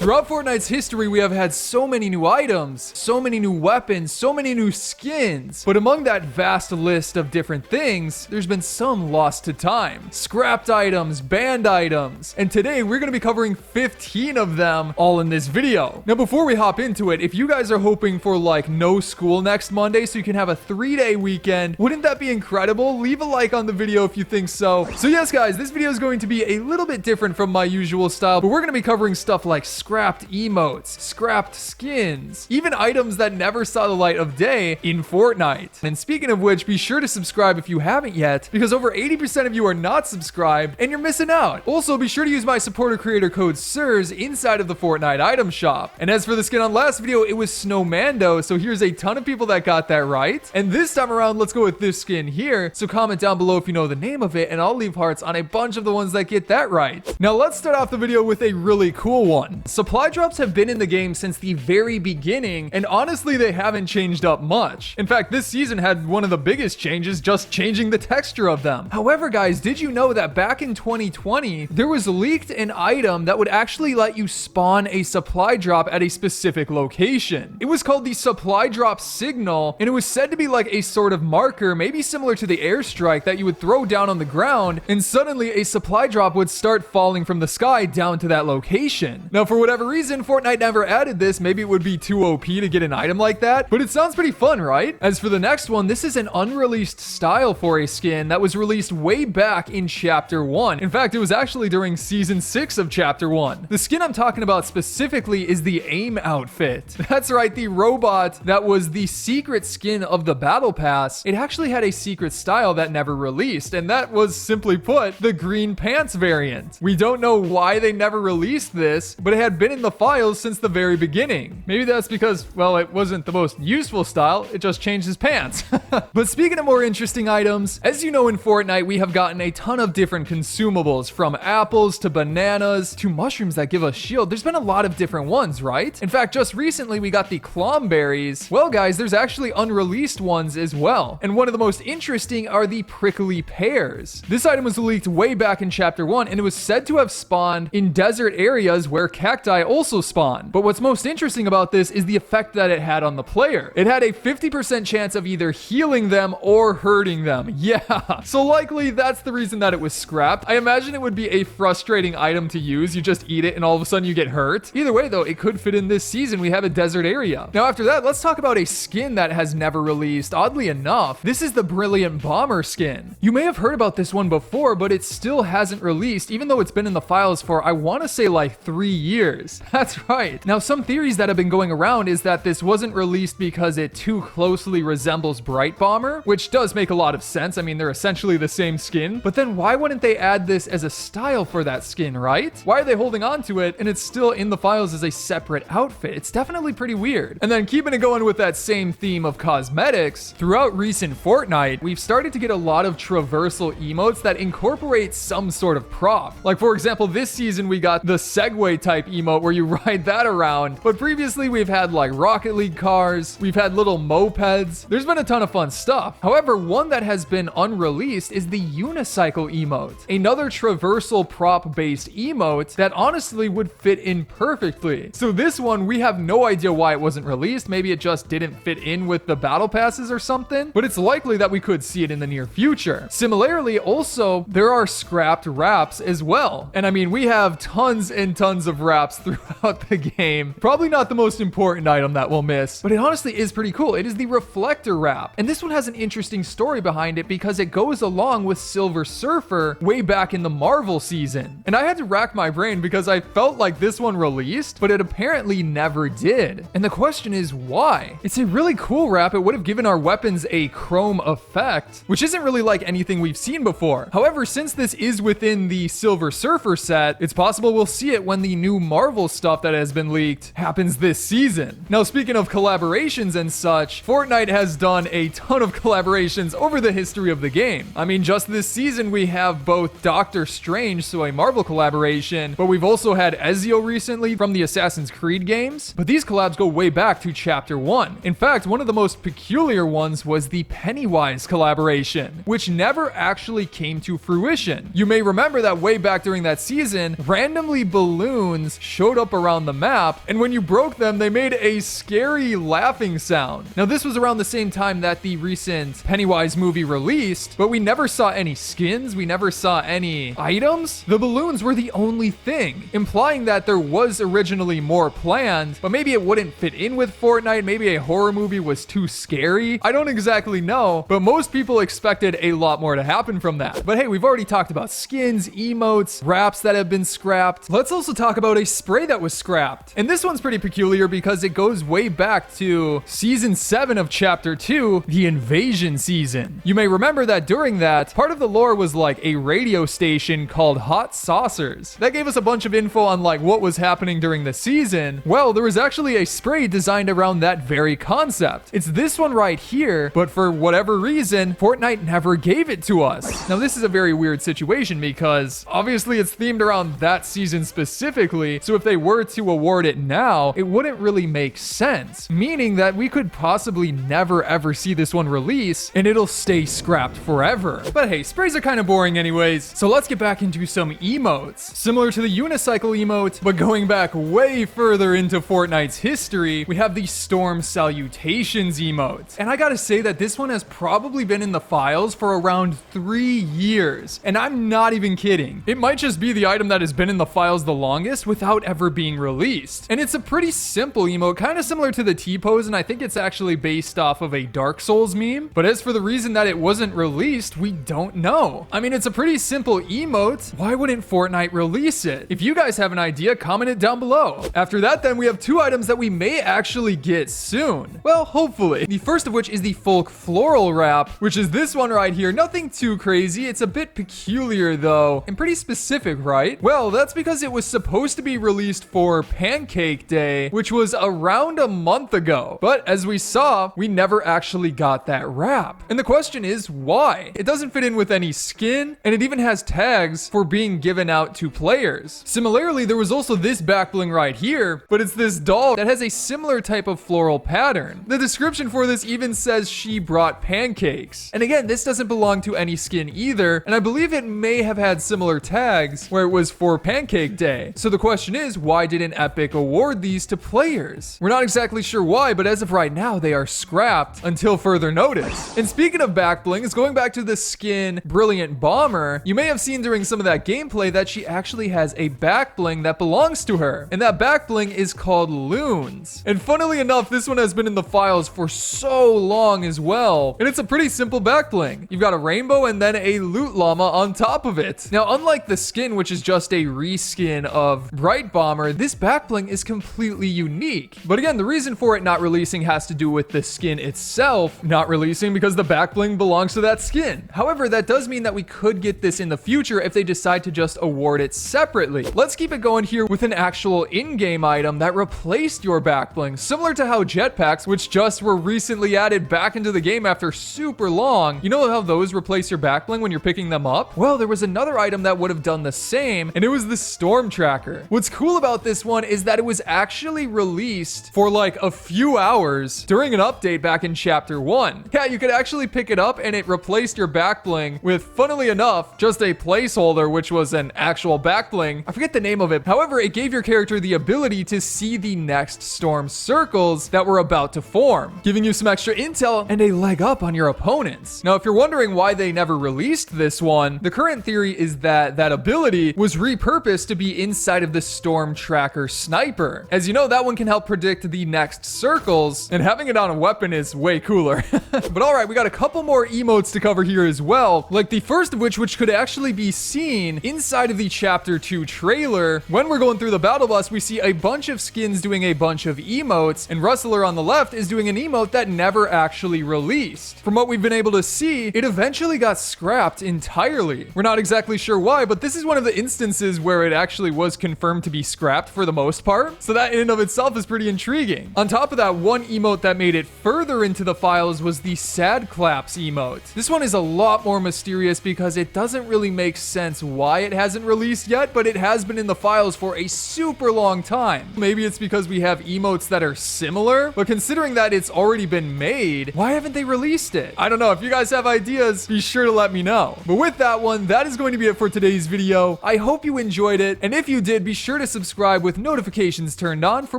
Throughout Fortnite's history, we have had so many new items, so many new weapons, so many new skins. But among that vast list of different things, there's been some lost to time. Scrapped items, banned items. And today we're going to be covering 15 of them all in this video. Now, before we hop into it, if you guys are hoping for like no school next Monday so you can have a 3-day weekend, wouldn't that be incredible? Leave a like on the video if you think so. So yes, guys, this video is going to be a little bit different from my usual style, but we're going to be covering stuff like scrapped emotes, scrapped skins, even items that never saw the light of day in Fortnite. And speaking of which, be sure to subscribe if you haven't yet, because over 80% of you are not subscribed and you're missing out. Also, be sure to use my supporter creator code SIRS inside of the Fortnite item shop. And as for the skin on last video, it was Snowmando, so here's a ton of people that got that right. And this time around, let's go with this skin here. So comment down below if you know the name of it, and I'll leave hearts on a bunch of the ones that get that right. Now let's start off the video with a really cool one. Supply drops have been in the game since the very beginning, and honestly they haven't changed up much. In fact, this season had one of the biggest changes, just changing the texture of them. However, guys, did you know that back in 2020 there was leaked an item that would actually let you spawn a supply drop at a specific location? It was called the supply drop signal, and it was said to be like a sort of marker, maybe similar to the airstrike, that you would throw down on the ground, and suddenly a supply drop would start falling from the sky down to that location. Now, for whatever reason, Fortnite never added this. Maybe it would be too OP to get an item like that, but it sounds pretty fun, right? As for the next one, this is an unreleased style for a skin that was released way back in Chapter 1. In fact, it was actually during Season 6 of Chapter 1. The skin I'm talking about specifically is the AIM outfit. That's right, the robot that was the secret skin of the Battle Pass. It actually had a secret style that never released, and that was, simply put, the green pants variant. We don't know why they never released this, but it had been in the files since the very beginning. Maybe that's because, well, it wasn't the most useful style, it just changed his pants. But speaking of more interesting items, as you know, in Fortnite we have gotten a ton of different consumables, from apples to bananas to mushrooms that give us shield. There's been a lot of different ones, right? In fact, just recently we got the clomberries. Well, guys, there's actually unreleased ones as well, and one of the most interesting are the prickly pears. This item was leaked way back in Chapter 1, and it was said to have spawned in desert areas where cacti also spawn. But what's most interesting about this is the effect that it had on the player. It had a 50% chance of either healing them or hurting them. Yeah, so likely that's the reason that it was scrapped. I imagine it would be a frustrating item to use. You just eat it and all of a sudden you get hurt. Either way though, it could fit in this season. We have a desert area. Now after that, let's talk about a skin that has never released. Oddly enough, this is the Brilliant Bomber skin. You may have heard about this one before, but it still hasn't released, even though it's been in the files for, I want to say, like 3 years. That's right. Now, some theories that have been going around is that this wasn't released because it too closely resembles Bright Bomber, which does make a lot of sense. I mean, they're essentially the same skin, but then why wouldn't they add this as a style for that skin, right? Why are they holding on to it and it's still in the files as a separate outfit? It's definitely pretty weird. And then keeping it going with that same theme of cosmetics, throughout recent Fortnite, we've started to get a lot of traversal emotes that incorporate some sort of prop. Like, for example, this season we got the Segway type emote where you ride that around, but previously we've had like Rocket League cars, we've had little mopeds. There's been a ton of fun stuff. However, one that has been unreleased is the unicycle emote, another traversal prop based emote that honestly would fit in perfectly. So this one, we have no idea why it wasn't released. Maybe it just didn't fit in with the battle passes or something, but it's likely that we could see it in the near future. Similarly, also, there are scrapped wraps as well. And I mean, we have tons and tons of wraps throughout the game. Probably not the most important item that we'll miss, but it honestly is pretty cool. It is the reflector wrap. And this one has an interesting story behind it because it goes along with Silver Surfer way back in the Marvel season. And I had to rack my brain because I felt like this one released, but it apparently never did. And the question is why? It's a really cool wrap. It would have given our weapons a chrome effect, which isn't really like anything we've seen before. However, since this is within the Silver Surfer set, it's possible we'll see it when the new Marvel stuff that has been leaked happens this season. Now, speaking of collaborations and such, Fortnite has done a ton of collaborations over the history of the game. I mean, just this season, we have both Doctor Strange, so a Marvel collaboration, but we've also had Ezio recently from the Assassin's Creed games. But these collabs go way back to Chapter 1. In fact, one of the most peculiar ones was the Pennywise collaboration, which never actually came to fruition. You may remember that way back during that season, randomly balloons showed up around the map, and when you broke them, they made a scary laughing sound. Now, this was around the same time that the recent Pennywise movie released, but we never saw any skins, we never saw any items. The balloons were the only thing, implying that there was originally more planned, but maybe it wouldn't fit in with Fortnite, maybe a horror movie was too scary. I don't exactly know, but most people expected a lot more to happen from that. But hey, we've already talked about skins, emotes, wraps that have been scrapped. Let's also talk about a spray that was scrapped. And this one's pretty peculiar because it goes way back to season 7 of chapter 2, the invasion season. You may remember that during that, part of the lore was like a radio station called Hot Saucers. That gave us a bunch of info on like what was happening during the season. Well, there was actually a spray designed around that very concept. It's this one right here, but for whatever reason, Fortnite never gave it to us. Now, this is a very weird situation because obviously it's themed around that season specifically, so if they were to award it now, it wouldn't really make sense, meaning that we could possibly never ever see this one release and it'll stay scrapped forever. But hey, sprays are kind of boring anyways, so let's get back into some emotes. Similar to the unicycle emote, but going back way further into Fortnite's history, we have the Storm Salutations emote. And I gotta say that this one has probably been in the files for around 3 years. And I'm not even kidding. It might just be the item that has been in the files the longest without ever being released. And it's a pretty simple emote, kind of similar to the T-pose, and I think it's actually based off of a Dark Souls meme. But as for the reason that it wasn't released, we don't know. I mean, it's a pretty simple emote. Why wouldn't Fortnite release it? If you guys have an idea, comment it down below. After that, then we have 2 items that we may actually get soon. Well, hopefully. The first of which is the Folk Floral Wrap, which is this one right here. Nothing too crazy. It's a bit peculiar though, and pretty specific, right? Well, that's because it was supposed to be released for Pancake Day, which was around a month ago. But as we saw, we never actually got that wrap. And the question is, why? It doesn't fit in with any skin, and it even has tags for being given out to players. Similarly, there was also this back bling right here, but it's this doll that has a similar type of floral pattern. The description for this even says she brought pancakes. And again, this doesn't belong to any skin either, and I believe it may have had similar tags where it was for Pancake Day. So the question is, why didn't Epic award these to players? We're not exactly sure why, but as of right now, they are scrapped until further notice. And speaking of back blings, going back to the skin Brilliant Bomber, you may have seen during some of that gameplay that she actually has a back bling that belongs to her. And that back bling is called Loons. And funnily enough, this one has been in the files for so long as well. And it's a pretty simple back bling. You've got a rainbow and then a loot llama on top of it. Now, unlike the skin, which is just a reskin of Bright Bomber, this back bling is completely unique. But again, the reason for it not releasing has to do with the skin itself not releasing because the back bling belongs to that skin. However, that does mean that we could get this in the future if they decide to just award it separately. Let's keep it going here with an actual in-game item that replaced your back bling, similar to how jetpacks, which just were recently added back into the game after super long, you know how those replace your back bling when you're picking them up? Well, there was another item that would have done the same, and it was the Storm Tracker. What's cool about this one is that it was actually released for like a few hours during an update back in chapter 1. Yeah, you could actually pick it up and it replaced your back bling with, funnily enough, just a placeholder, which was an actual back bling. I forget the name of it. However, it gave your character the ability to see the next storm circles that were about to form, giving you some extra intel and a leg up on your opponents. Now, if you're wondering why they never released this one, the current theory is that that ability was repurposed to be inside of the Storm Tracker Sniper. As you know, that one can help predict the next circles, and having it on a weapon is way cooler. But all right, we got a couple more emotes to cover here as well, like the first of which could actually be seen inside of the chapter 2 trailer. When we're going through the battle bus, we see a bunch of skins doing a bunch of emotes, and Rustler on the left is doing an emote that never actually released. From what we've been able to see, it eventually got scrapped entirely. We're not exactly sure why, but this is one of the instances where it actually was confirmed to be scrapped for the most part. So that in and of itself is pretty intriguing. On top of that, one emote that made it further into the files was the Sad Claps emote. This one is a lot more mysterious because it doesn't really make sense why it hasn't released yet, but it has been in the files for a super long time. Maybe it's because we have emotes that are similar, but considering that it's already been made, why haven't they released it? I don't know. If you guys have ideas, be sure to let me know. But with that one, that is going to be it for today's video. I hope you enjoyed it, and if you did, be sure sure to subscribe with notifications turned on for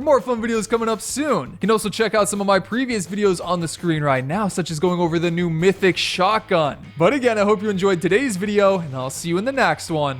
more fun videos coming up soon. You can also check out some of my previous videos on the screen right now, such as going over the new mythic shotgun. But again, I hope you enjoyed today's video, and I'll see you in the next one.